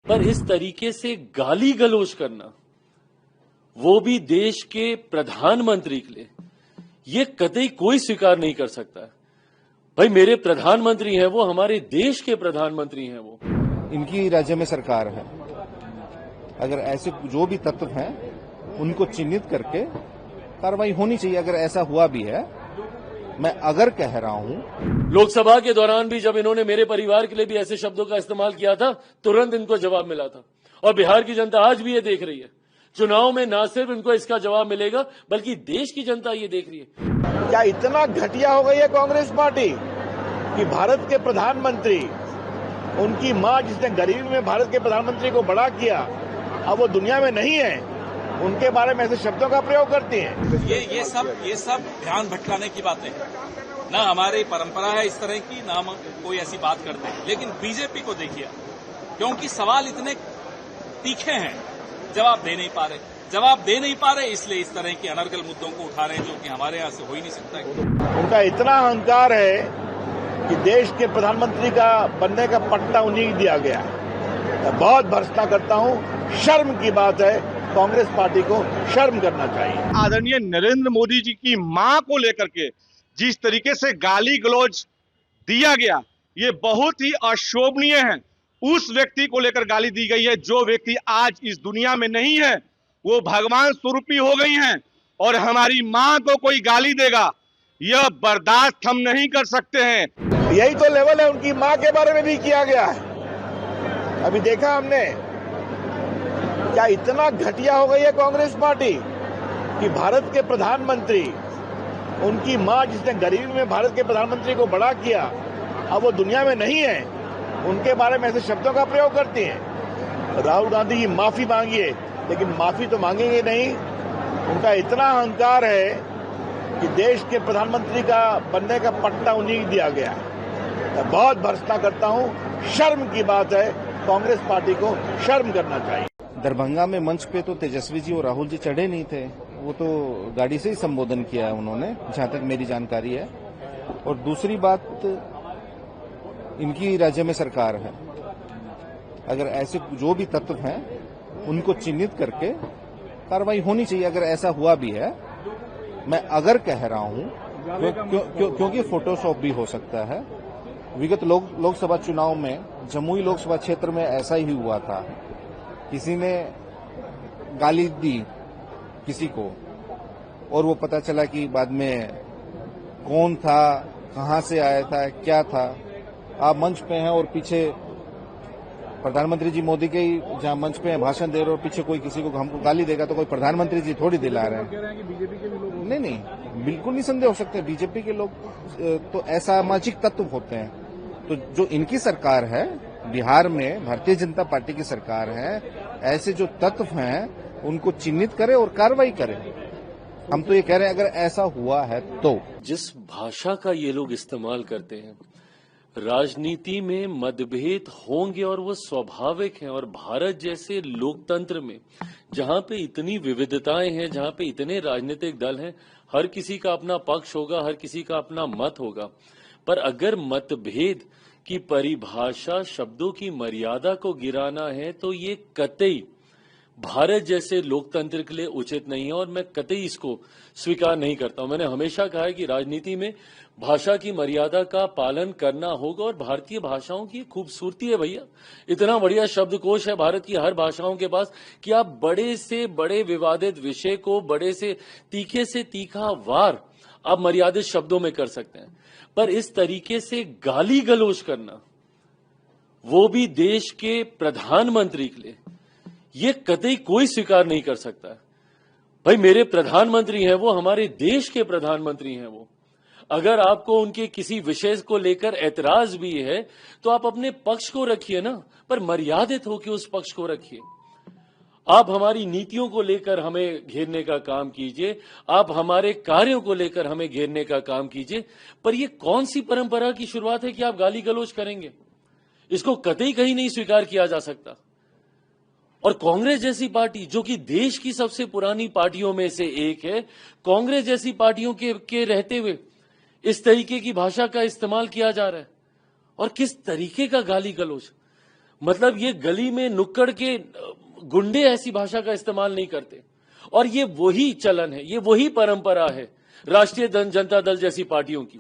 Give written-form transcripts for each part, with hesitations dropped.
पर इस तरीके से गाली गलौज करना, वो भी देश के प्रधानमंत्री के लिए, ये कतई कोई स्वीकार नहीं कर सकता है। भाई मेरे प्रधानमंत्री हैं, वो हमारे देश के प्रधानमंत्री हैं। वो इनकी राज्य में सरकार है। अगर ऐसे जो भी तत्व हैं उनको चिन्हित करके कार्रवाई होनी चाहिए। अगर ऐसा हुआ भी है, मैं अगर कह रहा हूं, लोकसभा के दौरान भी जब इन्होंने मेरे परिवार के लिए भी ऐसे शब्दों का इस्तेमाल किया था, तुरंत इनको जवाब मिला था। और बिहार की जनता आज भी ये देख रही है। चुनाव में ना सिर्फ इनको इसका जवाब मिलेगा, बल्कि देश की जनता ये देख रही है। क्या इतना घटिया हो गई है कांग्रेस पार्टी कि भारत के प्रधानमंत्री, उनकी मां जिसने गरीबी में भारत के प्रधानमंत्री को बड़ा किया, अब वो दुनिया में नहीं है, उनके बारे में ऐसे शब्दों का प्रयोग करती हैं। ये सब ध्यान भटकाने की बातें हैं। न हमारी परंपरा है इस तरह की, न हम कोई ऐसी बात करते हैं। लेकिन बीजेपी को देखिए, क्योंकि सवाल इतने तीखे हैं, जवाब दे नहीं पा रहे, इसलिए इस तरह के अनर्गल मुद्दों को उठा रहे हैं, जो कि हमारे यहाँ से हो ही नहीं सकता। उनका इतना अहंकार है कि देश के प्रधानमंत्री का बनने का पट्टा उन्हीं को दिया गया है। मैं बहुत भर्त्सना करता हूं, शर्म की बात है। कांग्रेस पार्टी को शर्म करना चाहिए। आदरणीय नरेंद्र मोदी जी की मां को लेकर के जिस तरीके से गाली गलौज दिया गया, ये बहुत ही अशोभनीय है। उस व्यक्ति को लेकर गाली दी गई है जो व्यक्ति आज इस दुनिया में नहीं है, वो भगवान स्वरूपी हो गई हैं। और हमारी मां को कोई गाली देगा, यह बर्दाश्त हम नहीं कर सकते हैं। यही तो लेवल है, उनकी मां के बारे में भी किया गया है। अभी देखा हमने, क्या इतना घटिया हो गई है कांग्रेस पार्टी कि भारत के प्रधानमंत्री, उनकी मां जिसने गरीबी में भारत के प्रधानमंत्री को बड़ा किया, अब वो दुनिया में नहीं है, उनके बारे में ऐसे शब्दों का प्रयोग करती हैं। राहुल गांधी की माफी मांगिए, लेकिन माफी तो मांगेंगे नहीं। उनका इतना अहंकार है कि देश के प्रधानमंत्री का बनने का पट्टा उन्हीं को दिया गया है। मैं बहुत भर्त्सना करता हूं, शर्म की बात है। कांग्रेस पार्टी को शर्म करना चाहिए। दरभंगा में मंच पे तो तेजस्वी जी और राहुल जी चढ़े नहीं थे, वो तो गाड़ी से ही संबोधन किया है उन्होंने, जहां तक मेरी जानकारी है। और दूसरी बात, इनकी राज्य में सरकार है। अगर ऐसे जो भी तत्व हैं उनको चिन्हित करके कार्रवाई होनी चाहिए। अगर ऐसा हुआ भी है, मैं अगर कह रहा हूं, क्योंकि फोटोशॉप भी हो सकता है। विगत लोकसभा चुनाव में जमुई लोकसभा क्षेत्र में ऐसा ही हुआ था। किसी ने गाली दी किसी को, और वो पता चला कि बाद में कौन था, कहां से आया था, क्या था। आप मंच पे हैं और पीछे प्रधानमंत्री जी मोदी के ही जहां मंच पे हैं, भाषण दे रहे, और पीछे कोई किसी को हमको गाली देगा तो कोई प्रधानमंत्री जी थोड़ी दिला रहे हैं। नहीं, बिल्कुल नहीं संदेह हो सकते। बीजेपी के लोग तो असामाजिक तत्व होते हैं। तो जो इनकी सरकार है, बिहार में भारतीय जनता पार्टी की सरकार है, ऐसे जो तत्व हैं उनको चिन्हित करे और कार्रवाई करे। हम तो ये कह रहे हैं, अगर ऐसा हुआ है तो। जिस भाषा का ये लोग इस्तेमाल करते हैं, राजनीति में मतभेद होंगे और वो स्वाभाविक हैं। और भारत जैसे लोकतंत्र में, जहां पे इतनी विविधताएं हैं, जहां पे इतने राजनीतिक दल हैं, हर किसी का अपना पक्ष होगा, हर किसी का अपना मत होगा। पर अगर मतभेद की परिभाषा शब्दों की मर्यादा को गिराना है, तो ये कतई भारत जैसे लोकतंत्र के लिए उचित नहीं है। और मैं कतई इसको स्वीकार नहीं करता हूं। मैंने हमेशा कहा है कि राजनीति में भाषा की मर्यादा का पालन करना होगा। और भारतीय भाषाओं की खूबसूरती है भैया, इतना बढ़िया शब्दकोश है भारत की हर भाषाओं के पास कि आप बड़े से बड़े विवादित विषय को बड़े से तीखा वार आप मर्यादित शब्दों में कर सकते हैं। पर इस तरीके से गाली गलौज करना, वो भी देश के प्रधानमंत्री के लिए, ये कतई कोई स्वीकार नहीं कर सकता है। भाई मेरे प्रधानमंत्री हैं, वो हमारे देश के प्रधानमंत्री हैं। वो अगर आपको उनके किसी विषय को लेकर ऐतराज भी है, तो आप अपने पक्ष को रखिए ना, पर मर्यादित होकर उस पक्ष को रखिए। आप हमारी नीतियों को लेकर हमें घेरने का काम कीजिए, आप हमारे कार्यों को लेकर हमें घेरने का काम कीजिए। पर यह कौन सी परंपरा की शुरुआत है कि आप गाली गलौज करेंगे? इसको कतई कहीं नहीं स्वीकार किया जा सकता। और कांग्रेस जैसी पार्टी, जो कि देश की सबसे पुरानी पार्टियों में से एक है, कांग्रेस जैसी पार्टियों के रहते हुए इस तरीके की भाषा का इस्तेमाल किया जा रहा है। और किस तरीके का गाली गलौज! मतलब ये गली में नुक्कड़ के गुंडे ऐसी भाषा का इस्तेमाल नहीं करते। और ये वही चलन है, ये वही परंपरा है राष्ट्रीय जनता दल जैसी पार्टियों की,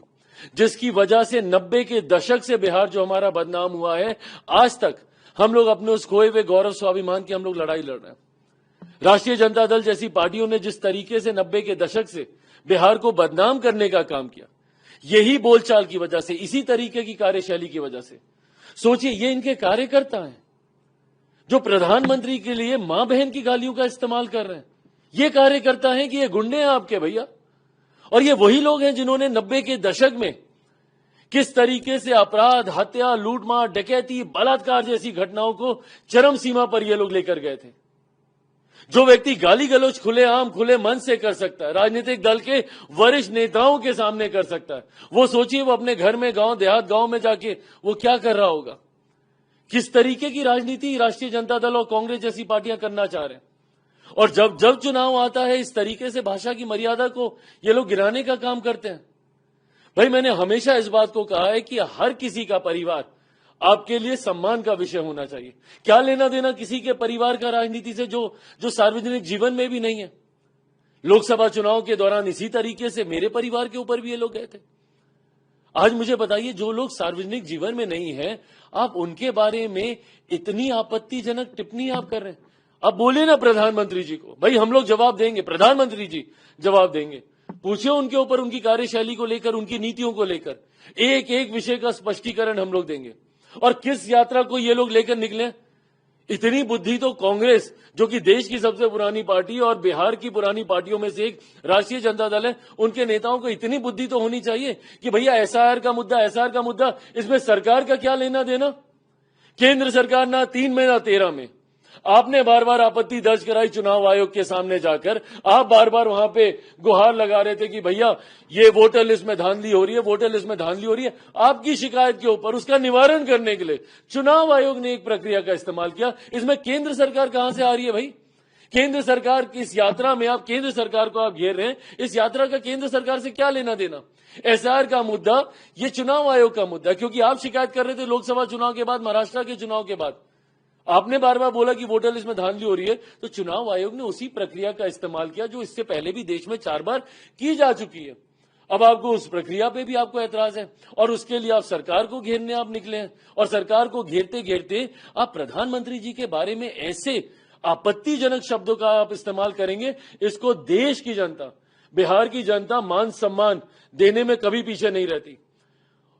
जिसकी वजह से 90 के दशक से बिहार जो हमारा बदनाम हुआ है, आज तक हम लोग अपने उस खोए हुए गौरव स्वाभिमान की हम लोग लड़ाई लड़ रहे हैं। राष्ट्रीय जनता दल जैसी पार्टियों ने जिस तरीके से 90 के दशक से बिहार को बदनाम करने का काम किया, यही बोलचाल की वजह से, इसी तरीके की कार्यशैली की वजह से, सोचिए ये इनके कार्यकर्ता हैं जो प्रधानमंत्री के लिए मां बहन की गालियों का इस्तेमाल कर रहे हैं। ये कार्यकर्ता हैं कि ये गुंडे हैं आपके भैया। और ये वही लोग हैं जिन्होंने 90 के दशक में किस तरीके से अपराध, हत्या, लूटमार, डकैती, बलात्कार जैसी घटनाओं को चरम सीमा पर ये लोग लेकर गए थे। जो व्यक्ति गाली गलौज खुलेआम खुले मन से कर सकता है, राजनीतिक दल के वरिष्ठ नेताओं के सामने कर सकता है, वो सोचिए वो अपने घर में, गांव देहात गांव में जाके वो क्या कर रहा होगा। किस तरीके की राजनीति राष्ट्रीय जनता दल और कांग्रेस जैसी पार्टियां करना चाह रहे हैं। और जब जब चुनाव आता है, इस तरीके से भाषा की मर्यादा को ये लोग गिराने का काम करते हैं। भाई, मैंने हमेशा इस बात को कहा है कि हर किसी का परिवार आपके लिए सम्मान का विषय होना चाहिए। क्या लेना देना किसी के परिवार का राजनीति से जो सार्वजनिक जीवन में भी नहीं है। लोकसभा चुनाव के दौरान इसी तरीके से मेरे परिवार के ऊपर भी ये लोग गए थे। आज मुझे बताइए, जो लोग सार्वजनिक जीवन में नहीं है, आप उनके बारे में इतनी आपत्तिजनक टिप्पणी आप कर रहे हैं। अब बोले ना प्रधानमंत्री जी को, भाई हम लोग जवाब देंगे, प्रधानमंत्री जी जवाब देंगे। पूछिए उनके ऊपर, उनकी कार्यशैली को लेकर, उनकी नीतियों को लेकर एक एक विषय का स्पष्टीकरण हम लोग देंगे। और किस यात्रा को ये लोग लेकर निकले, इतनी बुद्धि तो कांग्रेस, जो कि देश की सबसे पुरानी पार्टी और बिहार की पुरानी पार्टियों में से एक राष्ट्रीय जनता दल है, उनके नेताओं को इतनी बुद्धि तो होनी चाहिए कि भैया एसआईआर का मुद्दा, इसमें सरकार का क्या लेना देना। केंद्र सरकार ना 3 में ना 13 में, आपने बार बार आपत्ति दर्ज कराई चुनाव आयोग के सामने जाकर। आप बार बार वहां पे गुहार लगा रहे थे कि भैया ये वोटर लिस्ट में धांधली हो रही है, वोटर लिस्ट में धांधली हो रही है। आपकी शिकायत के ऊपर उसका निवारण करने के लिए चुनाव आयोग ने एक प्रक्रिया का इस्तेमाल किया। इसमें केंद्र सरकार कहां से आ रही है भाई। केंद्र सरकार की इस यात्रा में आप केंद्र सरकार को आप घेर रहे हैं, इस यात्रा का केंद्र सरकार से क्या लेना देना। एसआईआर का मुद्दा ये चुनाव आयोग का मुद्दा, क्योंकि आप शिकायत कर रहे थे लोकसभा चुनाव के बाद, महाराष्ट्र के चुनाव के बाद आपने बार बार बोला कि वोटर लिस्ट में धांधली हो रही है, तो चुनाव आयोग ने उसी प्रक्रिया का इस्तेमाल किया जो इससे पहले भी देश में 4 बार की जा चुकी है। अब आपको उस प्रक्रिया पे भी आपको ऐतराज है और उसके लिए आप सरकार को घेरने आप निकले हैं। और सरकार को घेरते घेरते आप प्रधानमंत्री जी के बारे में ऐसे आपत्तिजनक शब्दों का आप इस्तेमाल करेंगे, इसको देश की जनता, बिहार की जनता मान सम्मान देने में कभी पीछे नहीं रहती।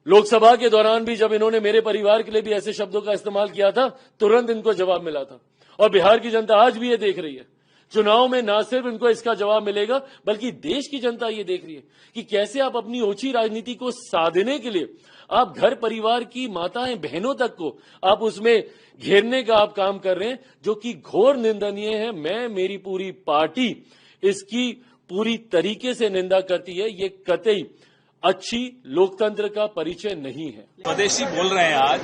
लोकसभा के दौरान भी जब इन्होंने मेरे परिवार के लिए भी ऐसे शब्दों का इस्तेमाल किया था, तुरंत इनको जवाब मिला था। और बिहार की जनता आज भी ये देख रही है। चुनाव में ना सिर्फ इनको इसका जवाब मिलेगा, बल्कि देश की जनता ये देख रही है कि कैसे आप अपनी ओछी राजनीति को साधने के लिए आप घर परिवार की माताएं बहनों तक को आप उसमें घेरने का आप काम कर रहे हैं, जो कि घोर निंदनीय है। मेरी पूरी पार्टी इसकी पूरी तरीके से निंदा करती है। ये कतई अच्छी लोकतंत्र का परिचय नहीं है। स्वदेशी बोल रहे हैं आज,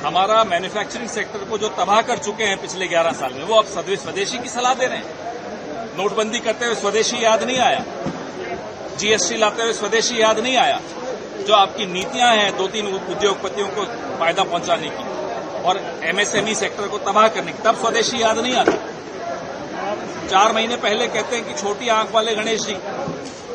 हमारा मैन्युफैक्चरिंग सेक्टर को जो तबाह कर चुके हैं पिछले 11 साल में, वो अब स्वदेशी की सलाह दे रहे हैं। नोटबंदी करते हुए स्वदेशी याद नहीं आया, जीएसटी लाते हुए स्वदेशी याद नहीं आया। जो आपकी नीतियां हैं 2-3 उद्योगपतियों को फायदा पहुंचाने की और एमएसएमई सेक्टर को तबाह करने की, तब स्वदेशी याद नहीं आता। 4 महीने पहले कहते हैं कि छोटी आंख वाले गणेश जी,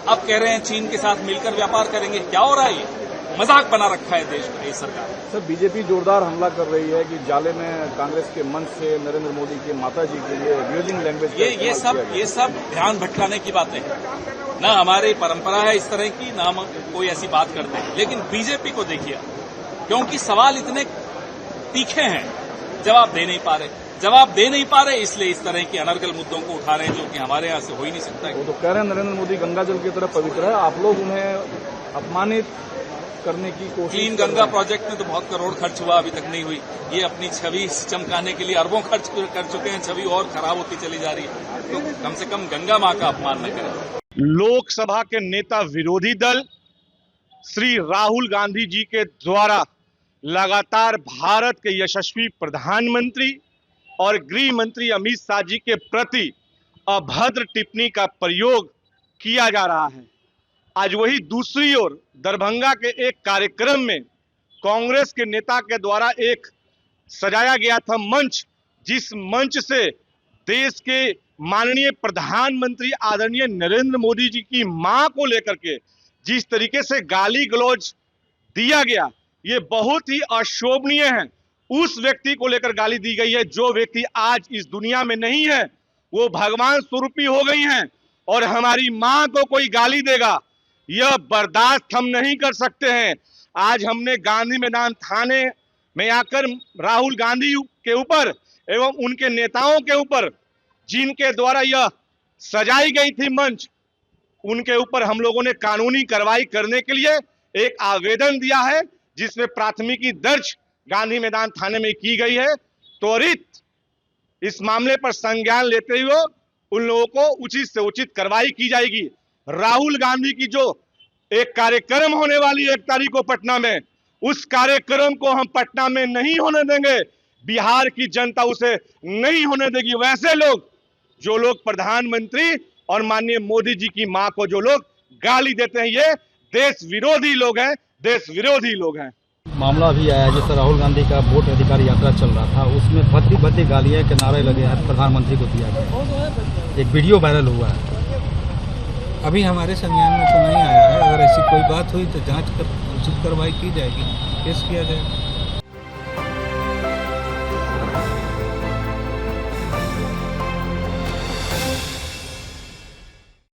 अब कह रहे हैं चीन के साथ मिलकर व्यापार करेंगे। क्या हो रहा है, ये मजाक बना रखा है देश का ये सरकार। सर, बीजेपी जोरदार हमला कर रही है कि जाले में कांग्रेस के मंच से नरेंद्र मोदी की माता जी के लिए अब्यूजिंग लैंग्वेज ये सब ध्यान भटकाने की बातें हैं। न हमारी परंपरा है इस तरह की, न हम कोई ऐसी बात करते हैं। लेकिन बीजेपी को देखिए, क्योंकि सवाल इतने तीखे हैं, जवाब दे नहीं पा रहे, इसलिए इस तरह के अनर्गल मुद्दों को उठा रहे हैं, जो कि हमारे यहाँ से हो ही नहीं सकता है। वो तो कह रहे हैं नरेंद्र मोदी गंगा जल की तरह पवित्र है, आप लोग उन्हें अपमानित करने की कोशिश। क्लीन गंगा प्रोजेक्ट में तो बहुत करोड़ खर्च हुआ, अभी तक नहीं हुई। ये अपनी छवि चमकाने के लिए अरबों खर्च कर चुके हैं, छवि और खराब होती चली जा रही है। तो कम से कम गंगा मां का अपमान न करें। लोकसभा के नेता विरोधी दल श्री राहुल गांधी जी के द्वारा लगातार भारत के यशस्वी प्रधानमंत्री और गृह मंत्री अमित शाह जी के प्रति अभद्र टिप्पणी का प्रयोग किया जा रहा है। आज वही दूसरी ओर दरभंगा के एक कार्यक्रम में कांग्रेस के नेता के द्वारा एक सजाया गया था मंच, जिस मंच से देश के माननीय प्रधानमंत्री आदरणीय नरेंद्र मोदी जी की मां को लेकर के जिस तरीके से गाली गलौज दिया गया, ये बहुत ही अशोभनीय है। उस व्यक्ति को लेकर गाली दी गई है जो व्यक्ति आज इस दुनिया में नहीं है, वो भगवान स्वरूपी हो गई हैं और हमारी मां को कोई गाली देगा, यह बर्दाश्त हम नहीं कर सकते हैं। आज हमने गांधी मैदान थाने में आकर राहुल गांधी के ऊपर एवं उनके नेताओं के ऊपर जिनके द्वारा यह सजाई गई थी मंच, उनके ऊपर हम लोगों ने कानूनी कार्रवाई करने के लिए एक आवेदन दिया है, जिसमें प्राथमिकी दर्ज गांधी मैदान थाने में की गई है। त्वरित इस मामले पर संज्ञान लेते हुए उन लोगों को उचित से उचित कार्रवाई की जाएगी। राहुल गांधी की जो एक कार्यक्रम होने वाली 1 तारीख को पटना में, उस कार्यक्रम को हम पटना में नहीं होने देंगे, बिहार की जनता उसे नहीं होने देगी। वैसे लोग जो लोग प्रधानमंत्री और माननीय मोदी जी की मां को जो लोग गाली देते हैं, ये देश विरोधी लोग हैं, देश विरोधी लोग हैं। मामला अभी आया जैसे राहुल गांधी का वोट अधिकार यात्रा चल रहा था, उसमें भद्दी भद्दी गालियां के नारे लगे हैं, प्रधानमंत्री को दिया गया, एक वीडियो वायरल हुआ है। अभी हमारे संज्ञान में तो नहीं आया है, अगर ऐसी कोई बात हुई तो जांच कर उचित कार्रवाई की जाएगी, केस किया जाएगा।